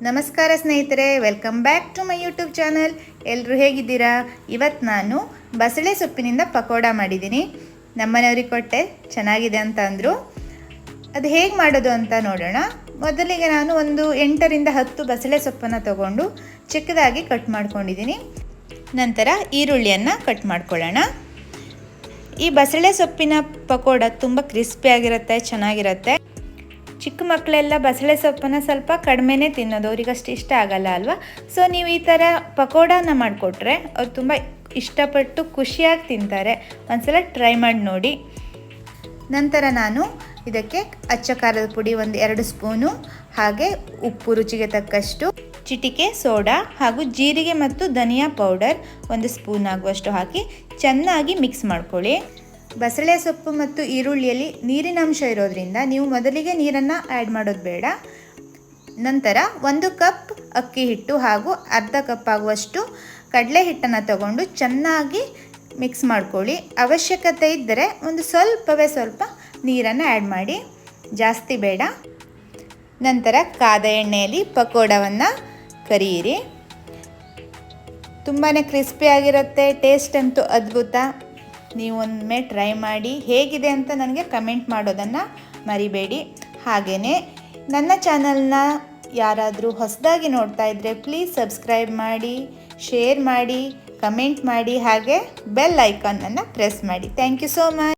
ನಮಸ್ಕಾರ ಸ್ನೇಹಿತರೆ, welcome back to my YouTube channel. ಎಲ್ಲರೂ ಹೇಗಿದ್ದೀರಾ? ಇವತ್ತು ನಾನು ಬಸಳೆ ಸೊಪ್ಪಿನಿಂದ ಪಕೋಡ ಮಾಡಿದ್ದೀನಿ. ನಮ್ಮನೆಯವ್ರಿಗೆ ಕೊಟ್ಟೆ, ಚೆನ್ನಾಗಿದೆ ಅಂತ ಅಂದರು. ಅದು ಹೇಗೆ ಮಾಡೋದು ಅಂತ ನೋಡೋಣ. ಮೊದಲಿಗೆ ನಾನು ಒಂದು 8ರಿಂದ 10 ಬಸಳೆ ಸೊಪ್ಪನ್ನು ತಗೊಂಡು ಚಿಕ್ಕದಾಗಿ ಕಟ್ ಮಾಡ್ಕೊಂಡಿದ್ದೀನಿ. ನಂತರ ಈರುಳ್ಳಿಯನ್ನು ಕಟ್ ಮಾಡ್ಕೊಳ್ಳೋಣ. ಈ ಬಸಳೆ ಸೊಪ್ಪಿನ ಪಕೋಡ ತುಂಬ ಕ್ರಿಸ್ಪಿಯಾಗಿರುತ್ತೆ, ಚೆನ್ನಾಗಿರುತ್ತೆ. ಚಿಕ್ಕ ಮಕ್ಕಳೆಲ್ಲ ಬಸಳೆ ಸೊಪ್ಪನ್ನು ಸ್ವಲ್ಪ ಕಡಿಮೆನೇ ತಿನ್ನೋದು, ಅವರಿಗಷ್ಟು ಇಷ್ಟ ಆಗಲ್ಲ ಅಲ್ವಾ. ಸೊ ನೀವು ಈ ಥರ ಪಕೋಡನ ಮಾಡಿಕೊಟ್ರೆ ಅವ್ರು ತುಂಬ ಇಷ್ಟಪಟ್ಟು ಖುಷಿಯಾಗಿ ತಿಂತಾರೆ. ಒಂದ್ಸಲ ಟ್ರೈ ಮಾಡಿ ನೋಡಿ. ನಂತರ ನಾನು ಇದಕ್ಕೆ ಅಚ್ಚ ಖಾರದ ಪುಡಿ ಒಂದು 2 ಸ್ಪೂನು, ಹಾಗೆ ಉಪ್ಪು ರುಚಿಗೆ ತಕ್ಕಷ್ಟು, ಚಿಟಿಕೆ ಸೋಡಾ ಹಾಗೂ ಜೀರಿಗೆ ಮತ್ತು ಧನಿಯಾ ಪೌಡರ್ 1 ಸ್ಪೂನ್ ಆಗುವಷ್ಟು ಹಾಕಿ ಚೆನ್ನಾಗಿ ಮಿಕ್ಸ್ ಮಾಡ್ಕೊಳ್ಳಿ. ಬಸಳೆ ಸೊಪ್ಪು ಮತ್ತು ಈರುಳ್ಳಿಯಲ್ಲಿ ನೀರಿನ ಅಂಶ ಇರೋದ್ರಿಂದ ನೀವು ಮೊದಲಿಗೆ ನೀರನ್ನು ಆ್ಯಡ್ ಮಾಡೋದು ಬೇಡ. ನಂತರ 1 ಕಪ್ ಅಕ್ಕಿ ಹಿಟ್ಟು ಹಾಗೂ ಅರ್ಧ ಕಪ್ ಆಗುವಷ್ಟು ಕಡಲೆ ಹಿಟ್ಟನ್ನು ತಗೊಂಡು ಚೆನ್ನಾಗಿ ಮಿಕ್ಸ್ ಮಾಡ್ಕೊಳ್ಳಿ. ಅವಶ್ಯಕತೆ ಇದ್ದರೆ ಒಂದು ಸ್ವಲ್ಪ ನೀರನ್ನು ಆ್ಯಡ್ ಮಾಡಿ, ಜಾಸ್ತಿ ಬೇಡ. ನಂತರ ಕಾದ ಎಣ್ಣೆಯಲ್ಲಿ ಪಕೋಡವನ್ನು ಕರಿಯಿರಿ. ತುಂಬಾ ಕ್ರಿಸ್ಪಿಯಾಗಿರುತ್ತೆ, ಟೇಸ್ಟ್ ಅಂತೂ ಅದ್ಭುತ. ನೀವು ಒಮ್ಮೆ ಟ್ರೈ ಮಾಡಿ ಹೇಗಿದೆ ಅಂತ ನನಗೆ ಕಮೆಂಟ್ ಮಾಡೋದನ್ನು ಮರಿಬೇಡಿ. ಹಾಗೆಯೇ ನನ್ನ ಚಾನಲ್ನ ಯಾರಾದರೂ ಹೊಸದಾಗಿ ನೋಡ್ತಾ ಇದ್ದರೆ ಪ್ಲೀಸ್ ಸಬ್ಸ್ಕ್ರೈಬ್ ಮಾಡಿ, ಶೇರ್ ಮಾಡಿ, ಕಮೆಂಟ್ ಮಾಡಿ, ಹಾಗೆ ಬೆಲ್ ಐಕಾನನ್ನು ಪ್ರೆಸ್ ಮಾಡಿ. Thank you so much.